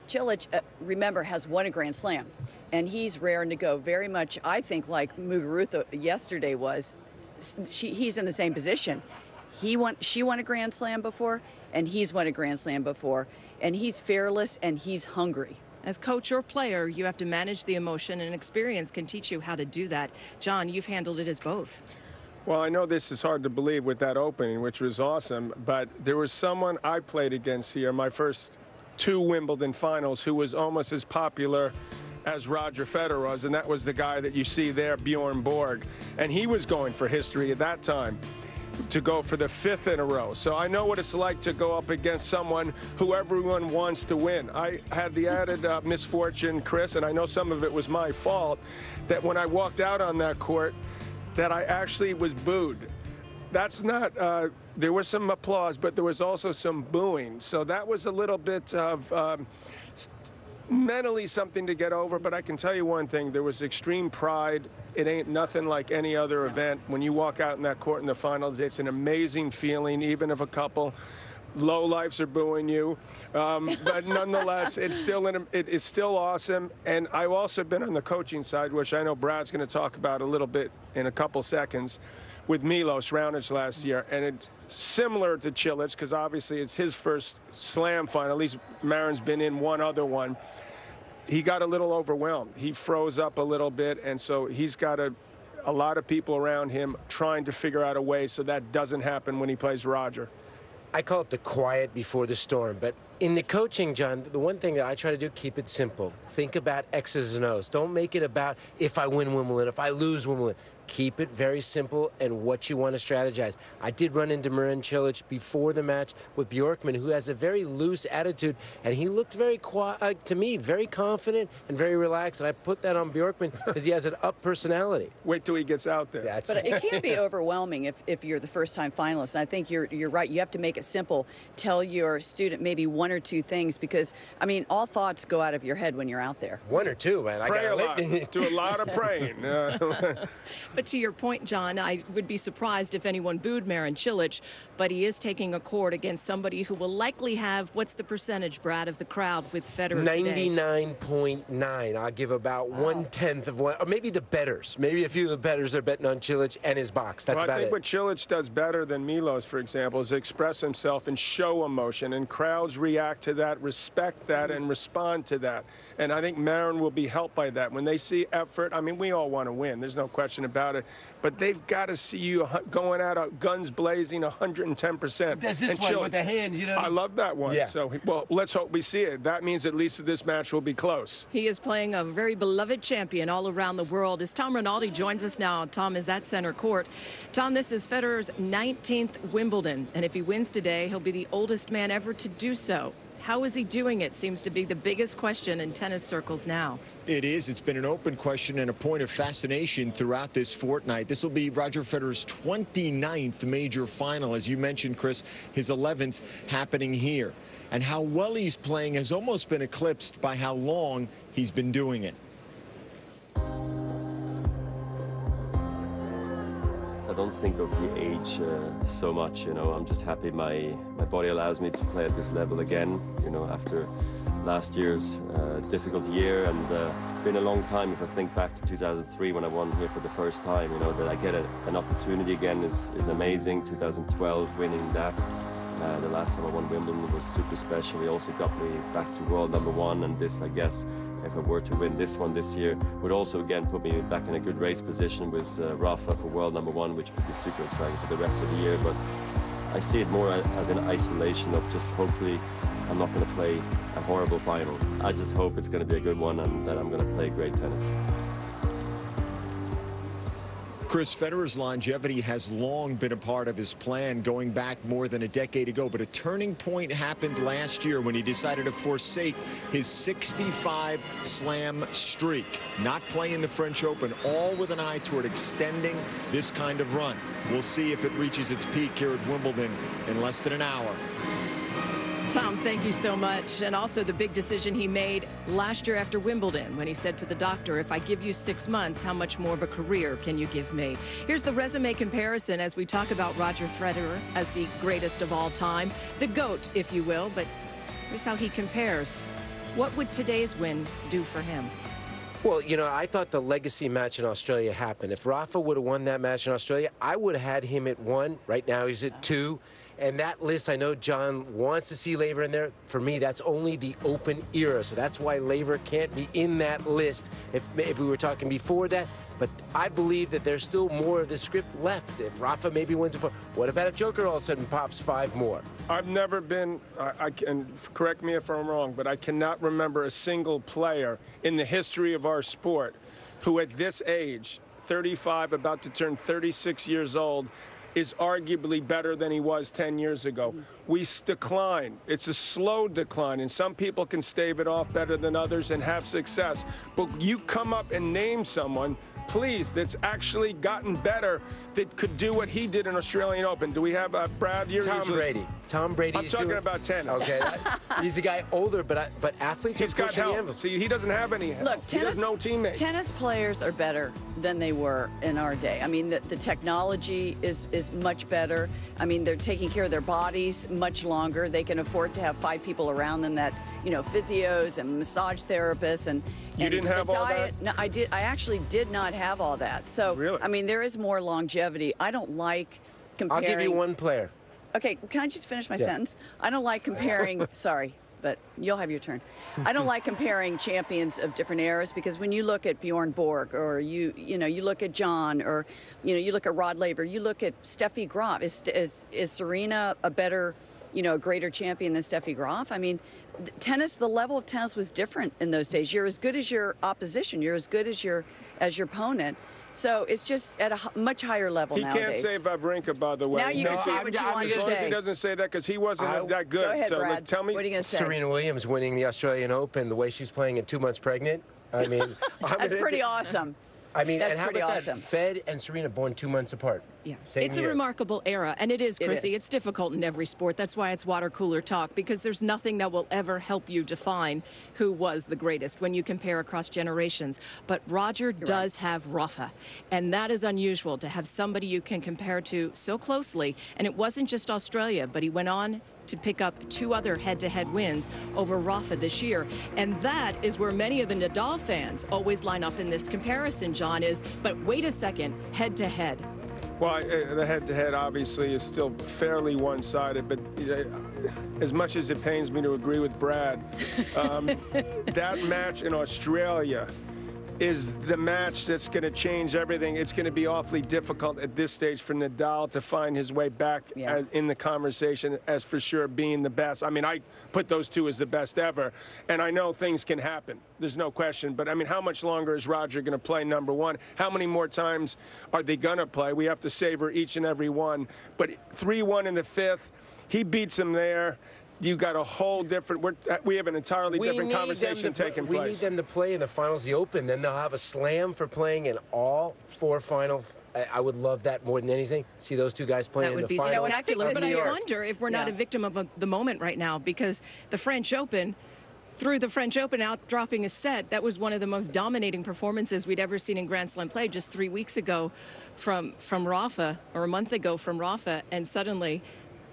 Cilic, remember, has won a Grand Slam, and he's raring to go. Very much, I think, like Muguruza yesterday was. He's in the same position. She won a Grand Slam before, and he's won a Grand Slam before, and he's fearless and he's hungry. As coach or player, you have to manage the emotion, and experience can teach you how to do that. John, you've handled it as both. Well, I know this is hard to believe with that opening, which was awesome, but there was someone I played against here, my first 2 Wimbledon finals, who was almost as popular as Roger Federer was, and that was the guy that you see there, Bjorn Borg. And he was going for history at that time, to go for the 5th in a row. So I know what it's like to go up against someone who everyone wants to win. I had the added misfortune, Chris, and I know some of it was my fault, that when I walked out on that court, that I actually was booed. That's not, there was some applause, but there was also some booing. So that was a little bit of mentally something to get over, but I can tell you one thing, there was extreme pride. It ain't nothing like any other event. When you walk out in that court in the finals, it's an amazing feeling, even if a couple lowlifes are booing you. But nonetheless, it's still awesome. And I've also been on the coaching side, which I know Brad's going to talk about a little bit in a couple seconds, with Milos Raonic last year. And it's similar to Cilic, because obviously it's his first slam final. At least Marin's been in one other one. He got a little overwhelmed. He froze up a little bit, and so he's got a lot of people around him trying to figure out a way so that doesn't happen when he plays Roger. I call it the quiet before the storm, but in the coaching, John, the one thing that I try to do, keep it simple. Think about X's and O's. Don't make it about if I win Wimbledon, if I lose Wimbledon. Keep it very simple and what you want to strategize. I did run into Marin Cilic before the match with Bjorkman, who has a very loose attitude, and he looked very quiet, to me, very confident and very relaxed, and I put that on Bjorkman because he has an up personality. Wait till he gets out there. But it can be overwhelming if you're the first-time finalist, and I think you're right. You have to make it simple. Tell your student maybe 1 or 2 things, because, I mean, all thoughts go out of your head when you're out there. 1 or 2, man. Pray a lot. Do a lot of praying. But to your point, John, I would be surprised if anyone booed Marin Cilic, but he is taking a court against somebody who will likely have, what's the percentage, Brad, of the crowd with Federer today? 99.9. I'll give about 1/10 of one, or maybe the bettors. Maybe a few of the bettors are betting on Cilic and his box. That's about it. I think what Cilic does better than Milos, for example, is express himself and show emotion, and crowds react to that, respect that, and respond to that. And I think Marin will be helped by that. When they see effort, I mean, we all want to win. There's no question about it. But they've got to see you going out guns blazing 110%. Does this one with the hands, you know? I love that one. Yeah. So, well, let's hope we see it. That means at least this match will be close. He is playing a very beloved champion all around the world. As Tom Rinaldi joins us now, Tom is at center court. Tom, this is Federer's 19th Wimbledon, and if he wins today, he'll be the oldest man ever to do so. How is he doing it seems to be the biggest question in tennis circles now. It is. It's been an open question and a point of fascination throughout this fortnight. This will be Roger Federer's 29th major final. As you mentioned, Chris, his 11th happening here. And how well he's playing has almost been eclipsed by how long he's been doing it. I don't think of the age so much, you know. I'm just happy my body allows me to play at this level again, you know, after last year's difficult year. And it's been a long time. If I think back to 2003 when I won here for the first time, you know, that I get an opportunity again is amazing. 2012 winning that. The last time I won Wimbledon was super special. It also got me back to world #1, and this, I guess, if I were to win this one this year, would also again put me back in a good race position with Rafa for world #1, which would be super exciting for the rest of the year. But I see it more as an isolation of just hopefully I'm not going to play a horrible final. I just hope it's going to be a good one and that I'm going to play great tennis. Chris, Federer's longevity has long been a part of his plan, going back more than a decade ago. But a turning point happened last year when he decided to forsake his 65 slam streak, not playing the French Open, all with an eye toward extending this kind of run. We'll see if it reaches its peak here at Wimbledon in less than an hour. Tom, thank you so much. And also the big decision he made last year after Wimbledon when he said to the doctor, if I give you 6 months, how much more of a career can you give me? Here's the resume comparison as we talk about Roger Federer as the greatest of all time, the GOAT, if you will. But here's how he compares. What would today's win do for him? Well, you know, I thought the legacy match in Australia happened. If Rafa would have won that match in Australia, I would have had him at 1. Right now he's at 2. And that list, I know John wants to see Laver in there. For me, that's only the Open era. So that's why Laver can't be in that list if we were talking before that. But I believe that there's still more of the script left. If Rafa maybe wins it, what about if Joker all of a sudden pops 5 more? I've never been, I can correct me if I'm wrong, but I cannot remember a single player in the history of our sport who at this age, 35, about to turn 36 years old, is arguably better than he was 10 years ago. We decline. It's a slow decline, and some people can stave it off better than others and have success. But you come up and name someone, please, that's actually gotten better, that could do what he did in Australian Open. Do we have Brad? Tom Brady. Tom Brady. I'm talking about tennis. Okay, he's a guy older, but athletes. He's got help. See, he doesn't have any help. Look, he has no teammates. Tennis players are better than they were in our day. I mean, the technology is much better. I mean, they're taking care of their bodies much longer. They can afford to have 5 people around them that, you know, physios and massage therapists and you didn't have all that? No, I did. I actually did not have all that. So, really? I mean, there is more longevity. I don't like comparing. I'll give you one player. Okay, can I just finish my sentence? I don't like comparing. Sorry, but you'll have your turn. I don't like comparing champions of different eras because when you look at Bjorn Borg or you look at John or you look at Rod Laver, you look at Steffi Graf. Is Serena a better, a greater champion than Steffi Graf? I mean, tennis, the level of tennis was different in those days. You're as good as your opposition. You're as good as your opponent. So it's just at a much higher level nowadays. He can't say Wawrinka, by the way. Now you can say what you want to say. As long as he doesn't say that, because he wasn't that good. Go ahead, so Brad. tell me. What are you going to say? Serena Williams winning the Australian Open the way she's playing at 2 months pregnant. I mean, that's pretty awesome. I mean, that's and how pretty about awesome. that? Fed and Serena born 2 months apart. Yeah, Same it's year. a remarkable era, and it is, Chrissy. It is. It's difficult in every sport. That's why it's water cooler talk, because there's nothing that will ever help you define who was the greatest when you compare across generations. But Roger does have Rafa, and that is unusual to have somebody you can compare to so closely. And it wasn't just Australia, but he went on to pick up 2 other head-to-head wins over Rafa this year. And that is where many of the Nadal fans always line up in this comparison, John, but wait a second, head-to-head. Well, the head-to-head obviously is still fairly one-sided, but as much as it pains me to agree with Brad, that match in Australia is the match that's going to change everything. It's going to be awfully difficult at this stage for Nadal to find his way back in the conversation as for sure being the best. I mean, I put those 2 as the best ever, and I know things can happen. There's no question. But, I mean, how much longer is Roger going to play number 1? How many more times are they going to play? We have to savor each and every one. But 3-1 in the 5th, he beats him there. You got a whole different. We have an entirely different conversation taking place. We need them to play in the finals, the Open. Then they'll have a slam for playing in all 4 final. I would love that more than anything. See those 2 guys playing in the finals. That would be spectacular. But I York. wonder if we're not a victim of the moment right now, because the French Open. Through the French Open, out dropping a set, that was one of the most dominating performances we'd ever seen in Grand Slam play just 3 weeks ago from Rafa, or a month ago from Rafa, and suddenly,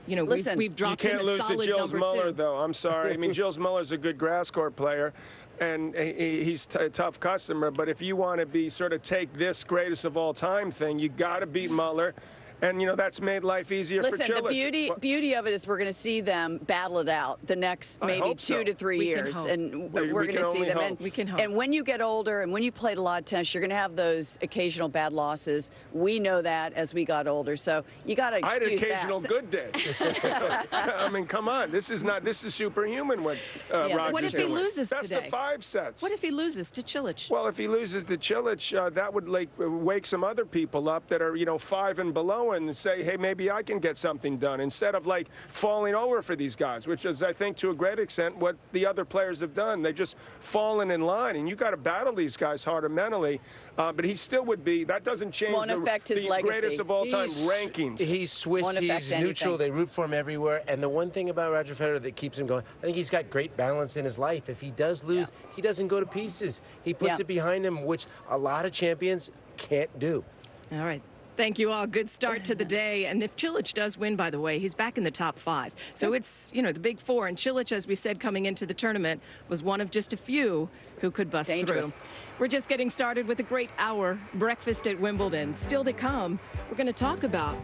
we've dropped him a solid number 2. You can't lose to Gilles Muller, though. I'm sorry. I mean, Gilles Muller's a good grass court player, and he's a tough customer. But if you want to be take this greatest of all time thing, you got to beat Muller. And, that's made life easier for Cilic. Listen, the beauty of it is we're going to see them battle it out the next maybe 2 to 3 years. And we're going to see them. And when you get older and when you've played a lot of tennis, you're going to have those occasional bad losses. We know that as we got older. So you got to excuse that. I had occasional good days. I mean, come on. This is superhuman what Roger's doing. What if he loses today? That's the 5 sets. What if he loses to Cilic? Well, if he loses to Cilic, that would wake some other people up that are, 5 and below and say, hey, maybe I can get something done, instead of falling over for these guys, which is, I think, to a great extent what the other players have done. They've just fallen in line, and you got to battle these guys harder mentally. But he still would be. That doesn't change the greatest of all time rankings. He's Swiss. He's neutral. They root for him everywhere. And the one thing about Roger Federer that keeps him going, I think he's got great balance in his life. If he does lose, he doesn't go to pieces. He puts it behind him, which a lot of champions can't do. All right. Thank you all. Good start to the day. And if Cilic does win, by the way, he's back in the top 5. So it's, the big 4. And Cilic, as we said, coming into the tournament, was one of just a few who could bust Dangerous. through. We're just getting started with a great hour breakfast at Wimbledon. Still to come, we're going to talk about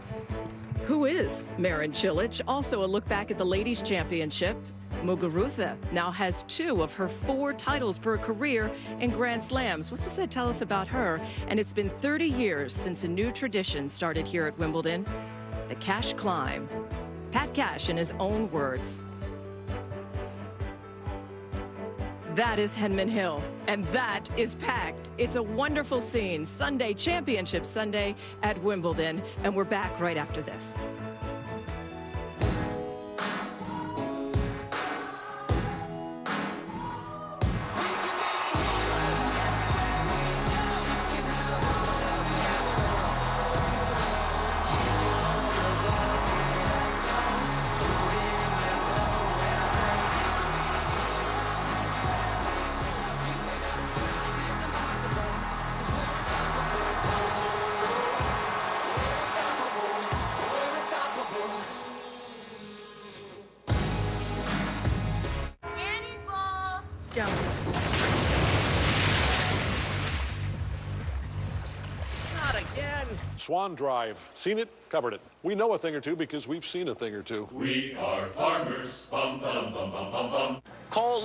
who is Marin Cilic. Also a look back at the Ladies' Championship. Muguruza now has 2 of her 4 titles for a career in Grand Slams. What does that tell us about her? And it's been 30 years since a new tradition started here at Wimbledon, the Cash Climb. Pat Cash in his own words. That is Henman Hill, and that is packed. It's a wonderful scene. Sunday, Championship Sunday at Wimbledon, and we're back right after this. Not again. Swan Drive. Seen it, covered it. We know a thing or two because we've seen a thing or two. We are farmers. Bum, bum, bum, bum, bum, bum. Call